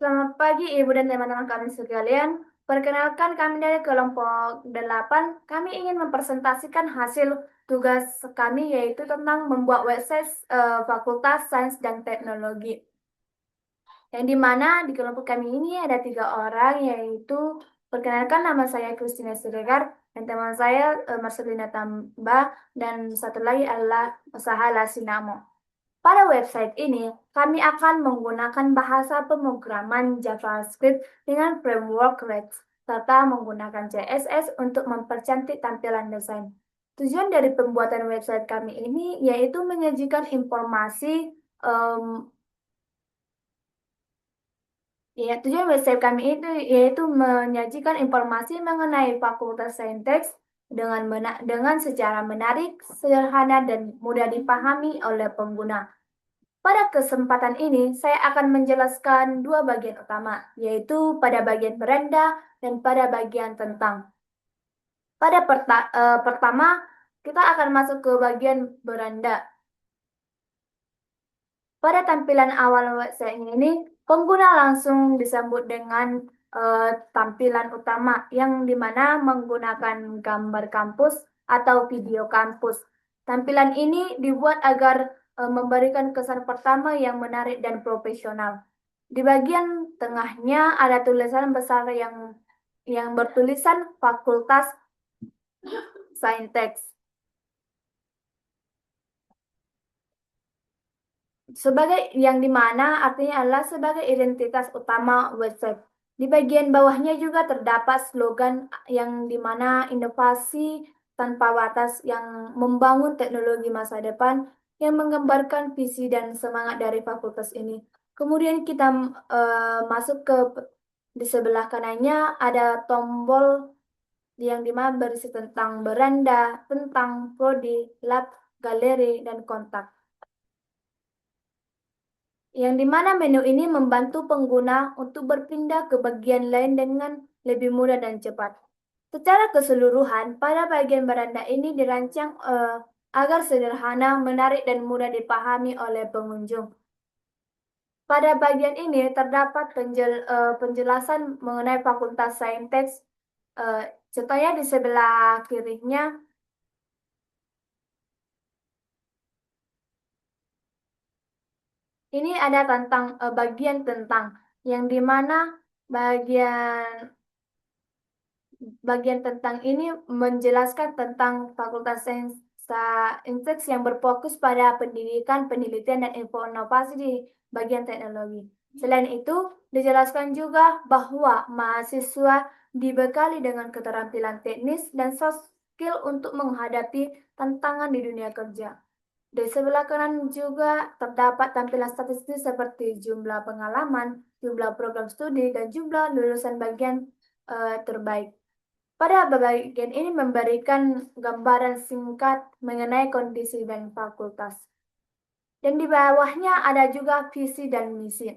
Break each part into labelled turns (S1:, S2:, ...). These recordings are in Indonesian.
S1: Selamat pagi Ibu dan teman-teman kami sekalian. Perkenalkan kami dari kelompok 8. Kami ingin mempresentasikan hasil tugas kami yaitu tentang membuat website Fakultas Sains dan Teknologi. Yang dimana di kelompok kami ini ada 3 orang yaitu perkenalkan nama saya Christina Siregar dan teman saya Marcelina Tambah dan satu lagi adalah Sahala Sinamo. Pada website ini, kami akan menggunakan bahasa pemrograman JavaScript dengan framework React, serta menggunakan CSS untuk mempercantik tampilan desain. Tujuan dari pembuatan website kami ini yaitu menyajikan informasi tujuan website kami itu yaitu menyajikan informasi mengenai Fakultas Saintek dengan secara menarik, sederhana, dan mudah dipahami oleh pengguna. Pada kesempatan ini, saya akan menjelaskan 2 bagian utama, yaitu pada bagian beranda dan pada bagian tentang. Pertama, kita akan masuk ke bagian beranda. Pada tampilan awal website ini, pengguna langsung disambut dengan tampilan utama yang dimana menggunakan gambar kampus atau video kampus. Tampilan ini dibuat agar memberikan kesan pertama yang menarik dan profesional. Di bagian tengahnya ada tulisan besar yang bertulisan Fakultas Saintek. Sebagai yang dimana artinya adalah sebagai identitas utama website. Di bagian bawahnya juga terdapat slogan yang dimana inovasi tanpa batas yang membangun teknologi masa depan yang menggambarkan visi dan semangat dari fakultas ini. Kemudian kita masuk ke di sebelah kanannya ada tombol yang dimana berisi tentang beranda, tentang prodi, lab, galeri, dan kontak yang dimana menu ini membantu pengguna untuk berpindah ke bagian lain dengan lebih mudah dan cepat. Secara keseluruhan, pada bagian beranda ini dirancang agar sederhana, menarik, dan mudah dipahami oleh pengunjung. Pada bagian ini terdapat penjelasan mengenai Fakultas Saintek. Contohnya di sebelah kirinya ini ada tentang bagian tentang yang dimana bagian bagian tentang ini menjelaskan tentang Fakultas Saintek yang berfokus pada pendidikan, penelitian, dan inovasi di bagian teknologi. Selain itu, dijelaskan juga bahwa mahasiswa dibekali dengan keterampilan teknis dan soft skill untuk menghadapi tantangan di dunia kerja. Di sebelah kanan juga terdapat tampilan statistik seperti jumlah pengalaman, jumlah program studi, dan jumlah lulusan bagian terbaik. Pada bagian ini memberikan gambaran singkat mengenai kondisi dan fakultas. Dan di bawahnya ada juga visi dan misi.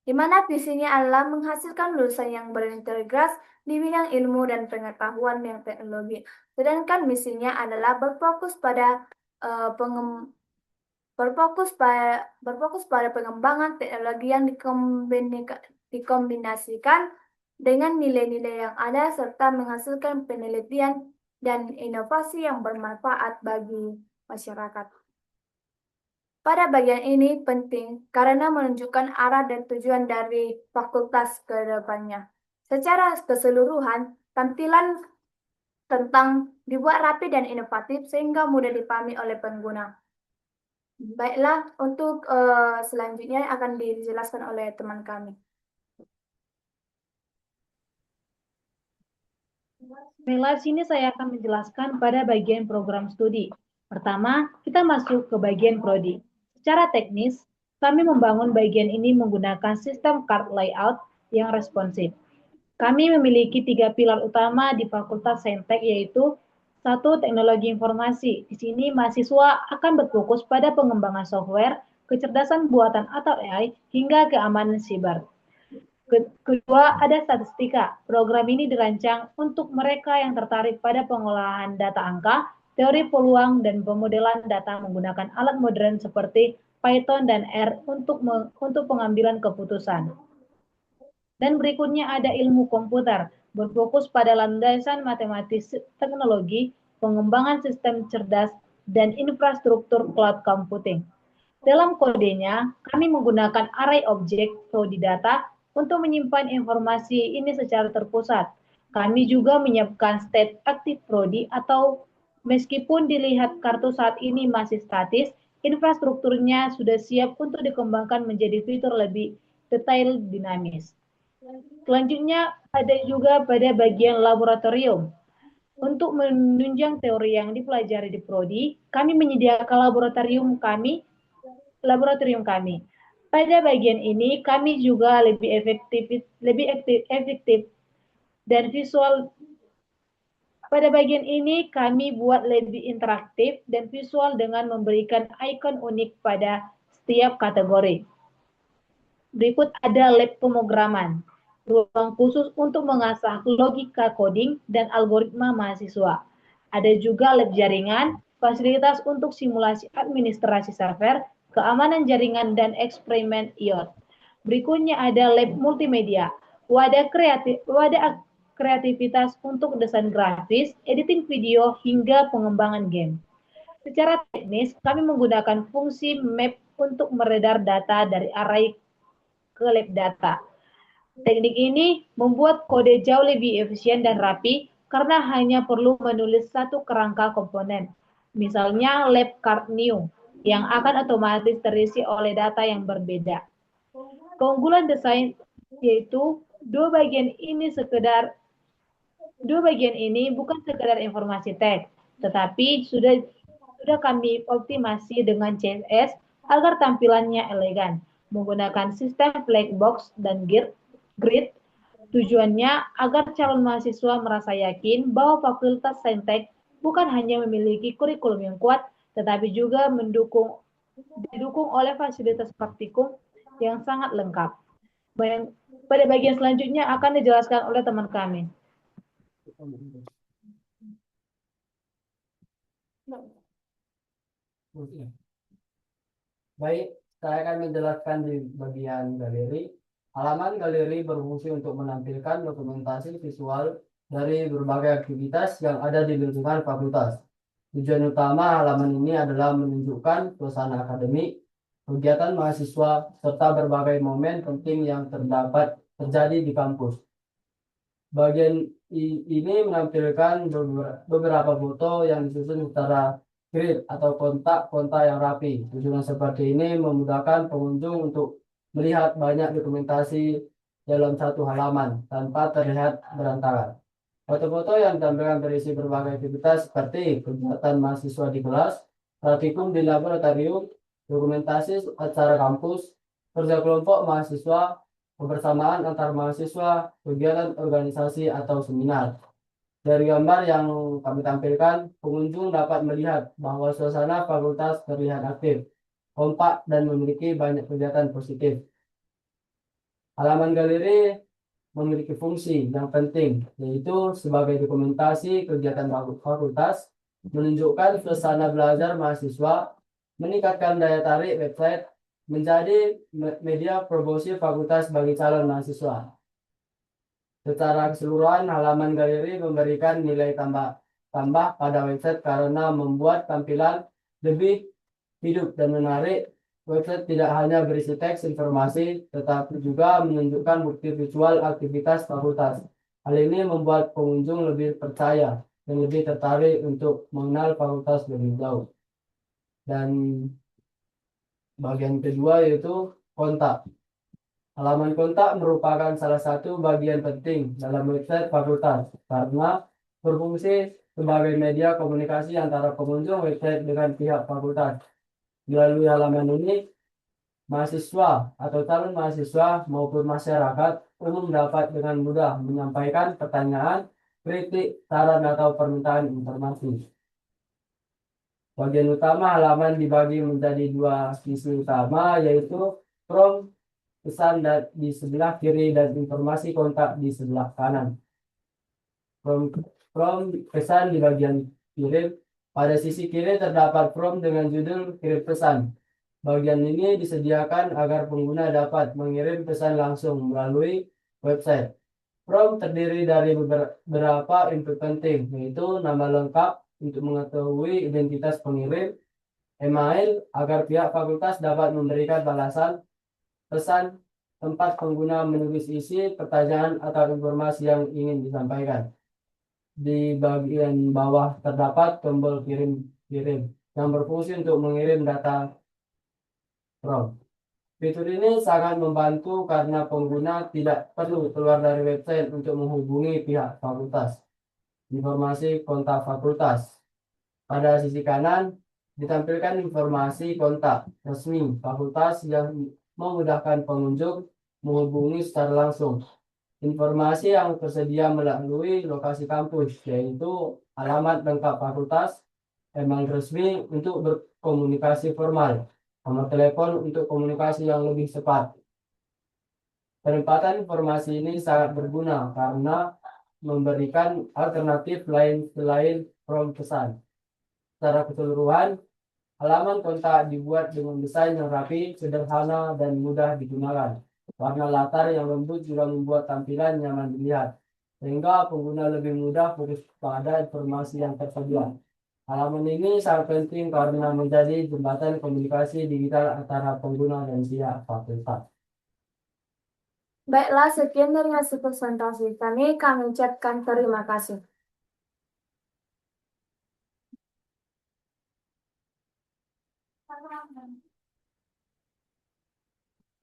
S1: Di mana visinya adalah menghasilkan lulusan yang berintegritas di bidang ilmu dan pengetahuan yang teknologi. Sedangkan misinya adalah berfokus pada uh, berfokus pada pengembangan teknologi yang dikombinasikan dengan nilai-nilai yang ada serta menghasilkan penelitian dan inovasi yang bermanfaat bagi masyarakat. Pada bagian ini penting karena menunjukkan arah dan tujuan dari fakultas ke depannya. Secara keseluruhan, tampilan tentang dibuat rapi dan inovatif sehingga mudah dipahami oleh pengguna. Baiklah, untuk selanjutnya akan dijelaskan oleh teman kami.
S2: Baiklah, sini saya akan menjelaskan pada bagian program studi. Pertama, kita masuk ke bagian prodi. Secara teknis, kami membangun bagian ini menggunakan sistem card layout yang responsif. Kami memiliki 3 pilar utama di Fakultas Saintek, yaitu 1. Teknologi informasi. Di sini mahasiswa akan berfokus pada pengembangan software, kecerdasan buatan atau AI, hingga keamanan siber. Kedua, ada statistika. Program ini dirancang untuk mereka yang tertarik pada pengolahan data angka, teori peluang, dan pemodelan data menggunakan alat modern seperti Python, dan R untuk pengambilan keputusan. Dan berikutnya ada ilmu komputer, berfokus pada landasan matematis teknologi, pengembangan sistem cerdas, dan infrastruktur cloud computing. Dalam kodenya, kami menggunakan array object Prodi data untuk menyimpan informasi ini secara terpusat. Kami juga menyiapkan state active Prodi atau meskipun dilihat kartu saat ini masih statis, infrastrukturnya sudah siap untuk dikembangkan menjadi fitur lebih detail dinamis. Selanjutnya ada juga pada bagian laboratorium. Untuk menunjang teori yang dipelajari di Prodi, kami menyediakan laboratorium kami. Pada bagian ini, kami juga lebih efektif dan visual. Pada bagian ini, kami buat lebih interaktif dan visual dengan memberikan ikon unik pada setiap kategori. Berikut ada lab pemrograman, ruang khusus untuk mengasah logika coding dan algoritma mahasiswa. Ada juga lab jaringan, fasilitas untuk simulasi administrasi server, keamanan jaringan, dan eksperimen IoT. Berikutnya ada lab multimedia, wadah kreativitas untuk desain grafis, editing video, hingga pengembangan game. Secara teknis, kami menggunakan fungsi map untuk meredar data dari array ke lab data. Teknik ini membuat kode jauh lebih efisien dan rapi karena hanya perlu menulis satu kerangka komponen. Misalnya lab card new yang akan otomatis terisi oleh data yang berbeda. Keunggulan desain yaitu dua bagian ini bukan sekedar informasi teks, tetapi sudah kami optimasi dengan CSS agar tampilannya elegan, menggunakan sistem black box dan grid. Tujuannya agar calon mahasiswa merasa yakin bahwa Fakultas Saintek bukan hanya memiliki kurikulum yang kuat, tetapi juga didukung oleh fasilitas praktikum yang sangat lengkap. Pada bagian selanjutnya akan dijelaskan oleh teman kami.
S3: Baik, saya akan menjelaskan di bagian galeri. Halaman galeri berfungsi untuk menampilkan dokumentasi visual dari berbagai aktivitas yang ada di lingkungan fakultas. Tujuan utama halaman ini adalah menunjukkan suasana akademik, kegiatan mahasiswa, serta berbagai momen penting yang terjadi di kampus. Bagian ini menampilkan beberapa foto yang disusun secara grid atau kontak yang rapi. Tujuan seperti ini memudahkan pengunjung untuk melihat banyak dokumentasi dalam satu halaman tanpa terlihat berantakan. Foto-foto yang ditampilkan berisi berbagai aktivitas seperti kegiatan mahasiswa di kelas, praktikum di laboratorium, dokumentasi acara kampus, kerja kelompok mahasiswa, kebersamaan antar mahasiswa, kegiatan organisasi atau seminar. Dari gambar yang kami tampilkan, pengunjung dapat melihat bahwa suasana fakultas terlihat aktif, kompak, dan memiliki banyak kegiatan positif. Halaman galeri memiliki fungsi yang penting, yaitu sebagai dokumentasi kegiatan fakultas, menunjukkan suasana belajar mahasiswa, meningkatkan daya tarik website, menjadi media promosi fakultas bagi calon mahasiswa. Secara keseluruhan, halaman galeri memberikan nilai tambah pada website karena membuat tampilan lebih hidup dan menarik. Website tidak hanya berisi teks informasi, tetapi juga menunjukkan bukti visual aktivitas fakultas. Hal ini membuat pengunjung lebih percaya dan lebih tertarik untuk mengenal fakultas lebih jauh. Dan bagian kedua yaitu kontak. Halaman kontak merupakan salah satu bagian penting dalam website fakultas karena berfungsi sebagai media komunikasi antara pengunjung website dengan pihak fakultas. Melalui halaman ini, mahasiswa atau calon mahasiswa maupun masyarakat umum dapat dengan mudah menyampaikan pertanyaan, kritik, saran, atau permintaan informasi. Bagian utama halaman dibagi menjadi dua sisi utama, yaitu from pesan di sebelah kiri dan informasi kontak di sebelah kanan. From pesan di bagian kiri, pada sisi kiri terdapat from dengan judul kirim pesan. Bagian ini disediakan agar pengguna dapat mengirim pesan langsung melalui website. Form terdiri dari beberapa input penting, yaitu nama lengkap untuk mengetahui identitas pengirim, email agar pihak fakultas dapat memberikan balasan, pesan, tempat pengguna menulis isi pertanyaan atau informasi yang ingin disampaikan. Di bagian bawah terdapat tombol kirim yang berfungsi untuk mengirim data form. Fitur ini sangat membantu karena pengguna tidak perlu keluar dari website untuk menghubungi pihak fakultas. Informasi kontak fakultas. Pada sisi kanan ditampilkan informasi kontak resmi fakultas yang memudahkan pengunjung menghubungi secara langsung. Informasi yang tersedia melalui lokasi kampus, yaitu alamat lengkap fakultas, email resmi untuk berkomunikasi formal, nomor telepon untuk komunikasi yang lebih cepat. Penempatan informasi ini sangat berguna karena memberikan alternatif lain selain form pesan. Secara keseluruhan, halaman kontak dibuat dengan desain yang rapi, sederhana, dan mudah digunakan. Warna latar yang lembut juga membuat tampilan nyaman dilihat, sehingga pengguna lebih mudah fokus pada informasi yang tersedia. Halaman ini sangat penting karena menjadi jembatan komunikasi digital antara pengguna dan pihak fakultas.
S1: Baiklah, sekian dari hasil presentasi kami ucapkan terima kasih.